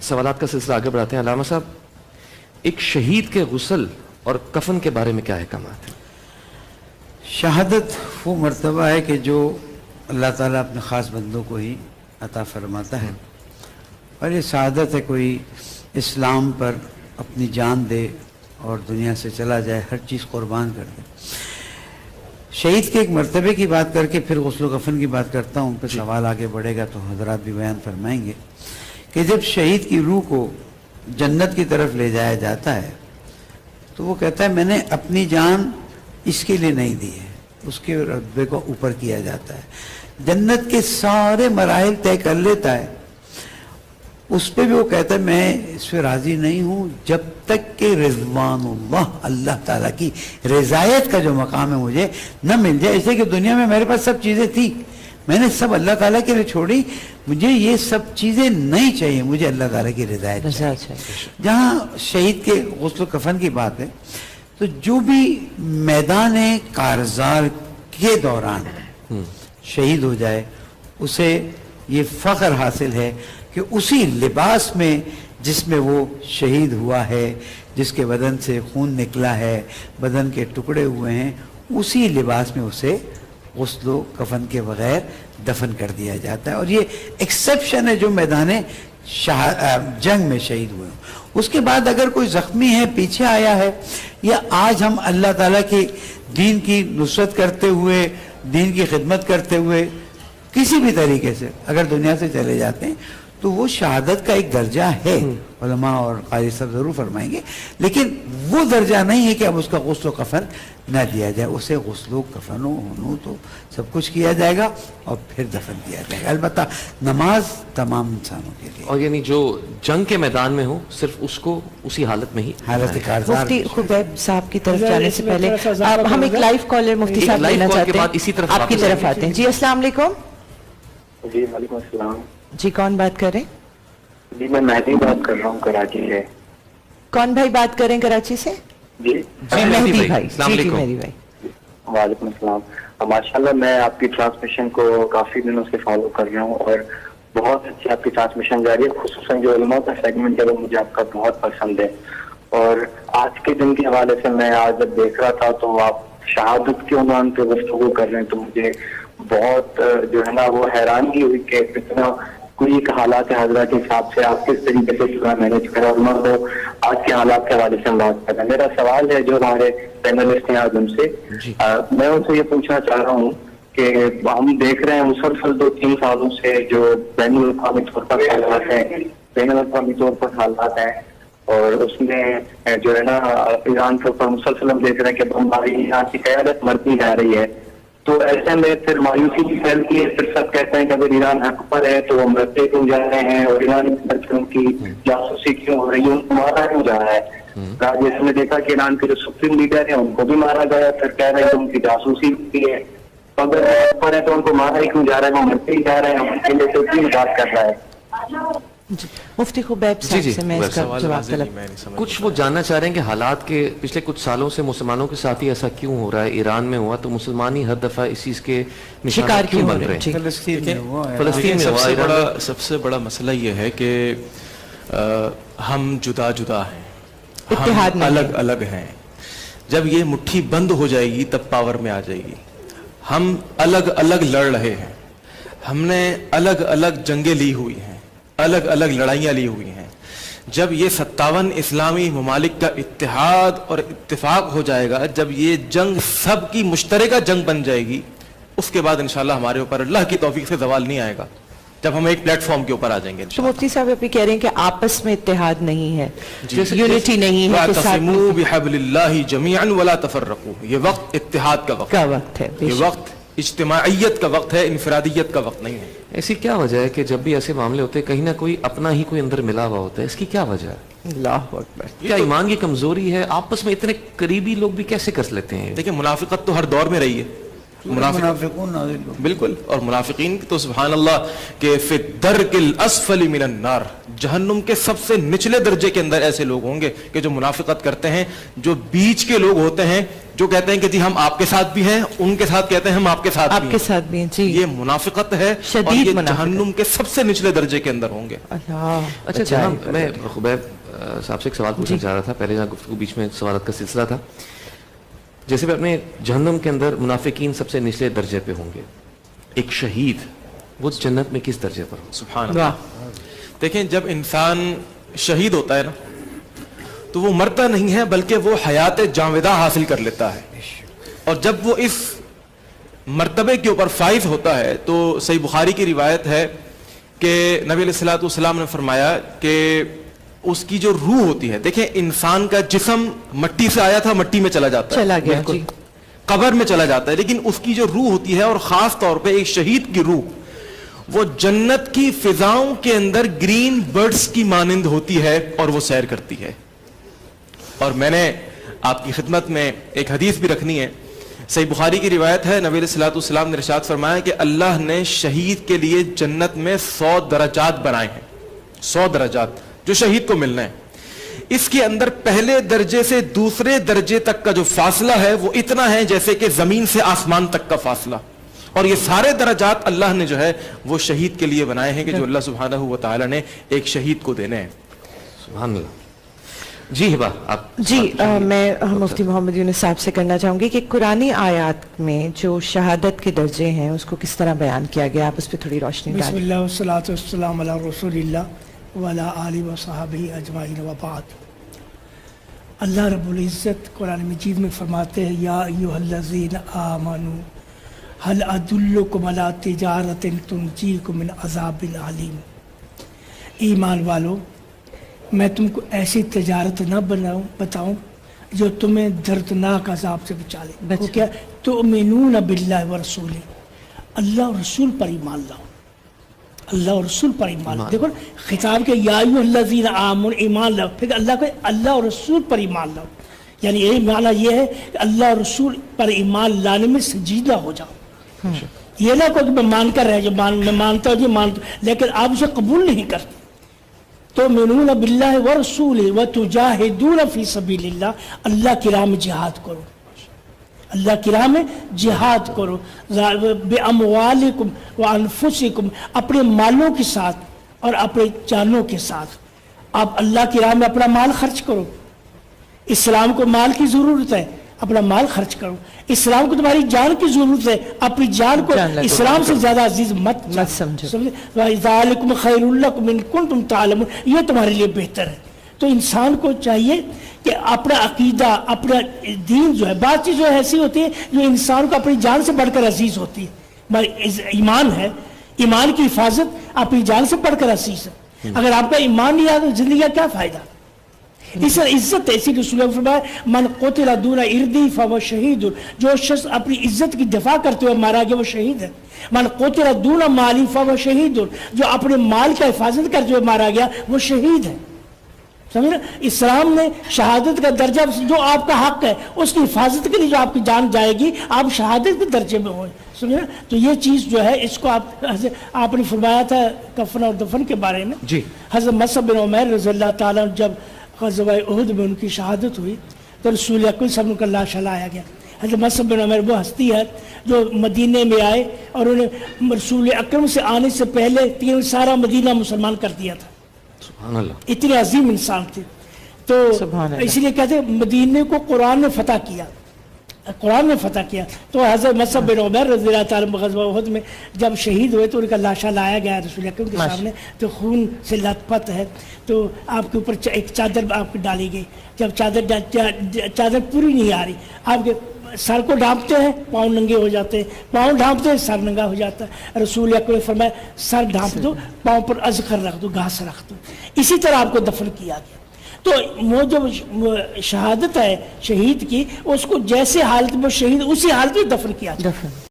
سوالات کا سلسلہ آگے بڑھاتے ہیں. علامہ صاحب، ایک شہید کے غسل اور کفن کے بارے میں کیا احکامات ہیں؟ شہادت وہ مرتبہ ہے کہ جو اللہ تعالیٰ اپنے خاص بندوں کو ہی عطا فرماتا ہے، اور یہ شہادت ہے کوئی اسلام پر اپنی جان دے اور دنیا سے چلا جائے، ہر چیز قربان کر دے. شہید کے ایک مرتبے کی بات کر کے پھر غسل و کفن کی بات کرتا ہوں، پھر سوال آگے بڑھے گا تو حضرات بھی بیان فرمائیں گے کہ جب شہید کی روح کو جنت کی طرف لے جایا جاتا ہے تو وہ کہتا ہے میں نے اپنی جان اس کے لیے نہیں دی ہے، اس کے رتبے کو اوپر کیا جاتا ہے، جنت کے سارے مراحل طے کر لیتا ہے، اس پہ بھی وہ کہتا ہے میں اس پہ راضی نہیں ہوں جب تک کہ رضوان اللہ تعالیٰ کی رضایت کا جو مقام ہے مجھے نہ مل جائے. اس لیے کہ دنیا میں میرے پاس سب چیزیں تھی، میں نے سب اللہ تعالیٰ کے لیے چھوڑی، مجھے یہ سب چیزیں نہیں چاہیے، مجھے اللہ تعالیٰ کی رضایت چاہیے. جہاں شہید کے غسل و کفن کی بات ہے تو جو بھی میدان کارزار کے دوران شہید ہو جائے اسے یہ فخر حاصل ہے کہ اسی لباس میں جس میں وہ شہید ہوا ہے، جس کے بدن سے خون نکلا ہے، بدن کے ٹکڑے ہوئے ہیں، اسی لباس میں اسے غسل و کفن کے بغیر دفن کر دیا جاتا ہے. اور یہ ایکسیپشن ہے جو میدان جنگ میں شہید ہوئے ہیں. اس کے بعد اگر کوئی زخمی ہے، پیچھے آیا ہے، یا آج ہم اللہ تعالیٰ کی دین کی نصرت کرتے ہوئے، دین کی خدمت کرتے ہوئے کسی بھی طریقے سے اگر دنیا سے چلے جاتے ہیں تو وہ شہادت کا ایک درجہ ہے. علماء اور قاری صاحب ضرور فرمائیں گے، لیکن وہ درجہ نہیں ہے کہ اب اس کا غسل و کفن نہ دیا جائے. اسے غسل و کفن و ہنو تو سب کچھ کیا جائے گا اور پھر دفن کیا جائے گا. البتہ نماز تمام انسانوں کے لیے، اور یعنی جو جنگ کے میدان میں ہو صرف اس کو اسی حالت میں ہی حالت کارزار. مفتی خبیب صاحب کی طرف جانے سے پہلے ہم ایک لائیو کالر مفتی صاحب لینا چاہتے ہیں، آپ کی طرف آتے ہیں. جی السلام علیکم. جی وعلیکم السلام. جی کون بات کر رہے ہیں؟ جی میں مہدی بات کر رہا ہوں کراچی سے. کون بھائی بات کر رہے ہیں کراچی سے؟ جی مہدی بھائی. السلام جی علیکم. مہدی بھائی. وعلیکم السلام. ماشاءاللہ میں آپ کی ٹرانسمیشن کو کافی دنوں سے فالو کر رہا ہوں اور بہت اچھی آپ کی ٹرانسمیشن جاری ہے، خصوصاً جو علماء کا سیگمنٹ ہے وہ مجھے آپ کا بہت پسند ہے. اور آج کے دن کے حوالے سے میں آج جب دیکھ رہا تھا تو آپ شہادت کے عنوان پہ گفتگو کر رہے ہیں تو مجھے بہت جو ہے نا وہ حیرانگی ہوئی کہ کتنا کوئی ایک حالات حاضرہ کے حساب سے آپ کس طریقے سے پورا مینج کریں اور میں تو آج کے حالات کے حوالے سے بات کر رہا ہوں. میرا سوال ہے جو ہمارے پینلسٹ ہیں آج ان سے، میں ان سے یہ پوچھنا چاہ رہا ہوں کہ ہم دیکھ رہے ہیں مسلسل 2-3 سالوں سے جو بین الاقوامی طور پر حالات ہیں اور اس میں جو ہے نا ایران کے اوپر مسلسل ہم دیکھ رہے ہیں کہ بمباری ایران کی قیادت مرتی جا رہی ہے. تو ایسے میں پھر مایوسی بھی پھیلتی ہے، پھر سب کہتے ہیں کہ اگر ایران حق پر ہے تو وہ مرتے کیوں جا رہے ہیں اور ایرانی بچوں کی جاسوسی کیوں ہو رہی ہے، ان کو مارا کیوں جا رہا ہے. جیسے میں دیکھا کہ ایران کے جو سپریم لیڈر ہیں ان کو بھی مارا گیا، پھر کہہ رہے ہیں کہ ان کی جاسوسی ہوتی ہے. اگر حق پر ہے تو ان کو مارا ہی کیوں جا رہا ہے، وہ مرتے ہی جا رہے ہیں، ان کے لیے تو کیوں بات کر رہا ہے. مفتی خبیب صاحب سے میں اس کا جواب طلب. کچھ وہ جاننا چاہ رہے ہیں کہ حالات کے پچھلے کچھ سالوں سے مسلمانوں کے ساتھ ہی ایسا کیوں ہو رہا ہے. ایران میں ہوا تو مسلمان ہی ہر دفعہ اس چیز کے شکار کیوں بن رہے ہیں؟ فلسطین میں سب سے بڑا مسئلہ یہ ہے کہ ہم جدا جدا ہیں، ہم الگ الگ ہیں. جب یہ مٹھی بند ہو جائے گی تب پاور میں آ جائے گی. ہم الگ الگ لڑ رہے ہیں، ہم نے الگ الگ جنگیں لی ہوئی ہیں، الگ الگ لڑائیاں لی ہوئی ہیں. جب یہ 57 اسلامی ممالک کا اتحاد اور اتفاق ہو جائے گا، جب یہ جنگ سب کی مشترکہ جنگ بن جائے گی، اس کے بعد انشاءاللہ ہمارے اوپر اللہ کی توفیق سے زوال نہیں آئے گا. جب ہم ایک پلیٹ فارم کے اوپر آ جائیں گے. تو مفتی صاحب ابھی کہہ رہے ہیں کہ آپس میں اتحاد نہیں ہے، یونٹی نہیں ہے. وَاعْتَصِمُوا بِحَبْلِ اللَّهِ جَمِيعًا وَلَا تَفَرَّقُوا. یہ وقت اتحاد کا وقت ہے، یہ وقت اجتماعیت کا وقت ہے، انفرادیت کا وقت نہیں ہے. ایسی کیا وجہ ہے کہ جب بھی ایسے معاملے ہوتے ہیں کہیں نہ کوئی اپنا ہی کوئی اندر ملا ہوا ہوتا ہے؟ اس کی کیا وجہ ہے؟ اللہ اکبر. کیا ایمان کی کمزوری ہے؟ آپس میں اتنے قریبی لوگ بھی کیسے کر لیتے ہیں؟ دیکھیں منافقت تو ہر دور میں رہی ہے. मुनाफिकून नाज़िल हो। बिल्कुल, और मुनाफिकीन तो सुभान अल्लाह के फि दर्किल अस्फली मिनन नार, जहन्नुम के सबसे निचले दर्जे के अंदर ऐसे लोग होंगे कि जो मुनाफिकत करते हैं, जो बीच के लोग होते हैं, जो कहते हैं कि जी हम आपके साथ भी हैं, उनके साथ कहते हैं हम आपके साथ आपके साथ भी हैं, जी। ये मुनाफिकत है और ये जहन्नुम के सबसे निचले दर्जे के अंदर होंगे। अच्छा जनाब, मैं खुबैब साहब से एक सवाल पूछना चाह रहा था, पहले जहाँ गुफ्तगू बीच में सवालत का सिलसिला था, जैसे भी अपने जहन्नुम के अंदर मुनाफिकीन सबसे निचले दर्जे पे होंगे, एक शहीद वो जन्नत में किस दर्जे पर हो? सुभान अल्लाह। देखें, जब इंसान शहीद होता है ना, तो वो मरता नहीं है बल्कि वो हयात जावेदा हासिल कर लेता है, और जब वो इस मर्तबे के ऊपर फाइज होता है तो सही बुखारी की रिवायत है कि नबी अलैहिस्सलातु वस्सलाम ने फरमाया कि उसकी जो रूह होती है, देखें इंसान का जिस्म मट्टी से आया था, मट्टी में चला जाता है, चला गया जी, कब्र में चला जाता है, लेकिन उसकी जो रूह होती है, और खास तौर पे एक शहीद की रूह, वो जन्नत की फिजाओं के अंदर ग्रीन बर्ड्स की मानिंद होती है और वो सैर करती है। और मैंने आपकी खिदमत में एक हदीस भी रखनी है, सही बुखारी की रिवायत है, नबी सल्लल्लाहु अलैहि वसल्लम ने इरशाद फरमाया कि अल्लाह ने शहीद के लिए जन्नत में 100 दरजात बनाए हैं, 100 दरजात जो शहीद को मिलना है। इसके अंदर पहले दर्जे से दूसरे दर्जे तक का जो फासला है वो इतना है जैसे कि जमीन से आसमान तक का फासला, और ये सारे दरजात अल्लाह ने जो है वो शहीद के लिए बनाए हैं कि जो अल्लाह सुब्हानहू व तआला ने एक शहीद को देने हैं। सुभान अल्लाह। जी हिबा, आप जी मैं मुफ्ती मोहम्मद यूनुस साहब से करना चाहूँगी कि कुरानी आयात में जो शहादत के दर्जे हैं उसको किस तरह बयान किया गया, आप उस पर थोड़ी रोशनी डालें। बिस्मिल्लाह वस्सलातु वस्सलामु अला रसूलिल्लाह व अला आलिहि व सहाबिही अजमाइन व बाद। अल्लाह रब्बुल इज़्ज़त कुरान मजीद में फरमाते हैं, या अय्युहल्लज़ीना आमनू हल अदुल्लुकुम अला तिजारतिन तुनजीकुम मिन अज़ाबिन अलीम। ईमान वालों, मैं तुमको ऐसी तिजारत न बताऊं जो तुम्हें दर्दनाक अजाब से बचा ले। वो क्या? तुमिनून बिल्लाहि व रसूलिही, अल्लाह और रसूल पर ईमान लाओ, अल्लाह और रसूल पर ईमान लाओ। देखो खिताब के या अय्युहल्लज़ीना आमनू, ईमान लाओ, फिर अल्लाह को अल्लाह और रसूल पर ईमान लाओ, यानी यही माना यह है कि अल्लाह और रसूल पर ईमान लाने में संजीदा हो जाओ। ये ना कोई मैं मान कर रहे जो मैं मानता हूँ जी मानता, लेकिन आप उसे कबूल नहीं करते। तो मिनून बिल्लाहि व रसूलिही व तुजाहिदून फी सबीलिल्लाह, अल्लाह की राह में जिहाद करो, अल्लाह की राह में जिहाद करो, बिअमवालिकुम व अनफुसिकुम, अपने मालों के साथ और अपने जानों के साथ। आप अल्लाह की राह में अपना माल खर्च करो। इस्लाम को माल की जरूरत है, अपना माल खर्च करो। इस्लाम को तुम्हारी जान की जरूरत है, अपनी जान को इस्लाम से ज्यादा अजीज मत समझो। ज़ालिकुम खैरुल लकुम इन कुंतुम तालमून, ये तुम्हारे लिए बेहतर है। तो इंसान को चाहिए कि अपना अकीदा, अपना दीन जो है, बात चीज़ जो ऐसी होती है जो इंसान को अपनी जान से बढ़कर अजीज होती है। ईमान है, ईमान की हिफाजत अपनी जान से बढ़कर अजीज है। अगर आपका ईमान नहीं आया तो जिंदगी का क्या फायदा? इस इज्जत ऐसी रसूल ने फरमाया, मन क़ुतिला दूना इर्दी फहुव शहीद, जो शख्स अपनी इज्जत की दफा करते हुए मारा गया वो शहीद है। मन क़ुतिला दूना माली फहुव शहीद, जो अपने माल का हिफाजत करते हुए मारा गया वो शहीद है। समझ ना? इस्लाम ने शहादत का दर्जा, जो आपका हक है उसकी हिफाजत के लिए जो आपकी जान जाएगी, आप शहादत के दर्जे में हो। समझे ना? तो ये चीज़ जो है इसको आपने फरमाया था कफन और दफन के बारे में जी। हज़रत मसअब बिन उमैर रज़ियल्लाहु ताला जब ग़ज़वा उहद में उनकी शहादत हुई तो रसूल अकरम सल्लल्लाहु अलैहि वसल्लम का लाश लाया गया। हज़रत मसअब बिन उमैर वो हस्ती है जो मदीने में आए और उन्हें रसूल अकरम से आने से पहले सारा मदीना मुसलमान कर दिया था। सुभान अल्लाह। इतने अजीम इंसान थे। तो इसलिए कहते हैं मदीने को कुरान ने फतह किया, कुरान ने फतह किया। तो हज़रत मसअब बिन उमैर रज़ियल्लाहु ताला ग़ज़वा उहद में जब शहीद हुए तो उनका लाशा लाया गया रसूल अकरम के सामने, तो खून से लथपथ है, तो आपके ऊपर एक चादर आपको डाली गई। जब चादर पूरी नहीं आ रही, आपके सर को ढांपते हैं, पाँव नंगे हो जाते हैं, पाँव ढांपते हैं, सर नंगा हो जाता है। रसूल अकरम ने फरमाया सर ढांप दो, पाँव पर अज़खर रख दो, घास रख दो। इसी तरह आपको दफन किया गया। तो वो जो शहादत है शहीद की, उसको जैसे हालत में शहीद उसी हालत में दफन किया जाए।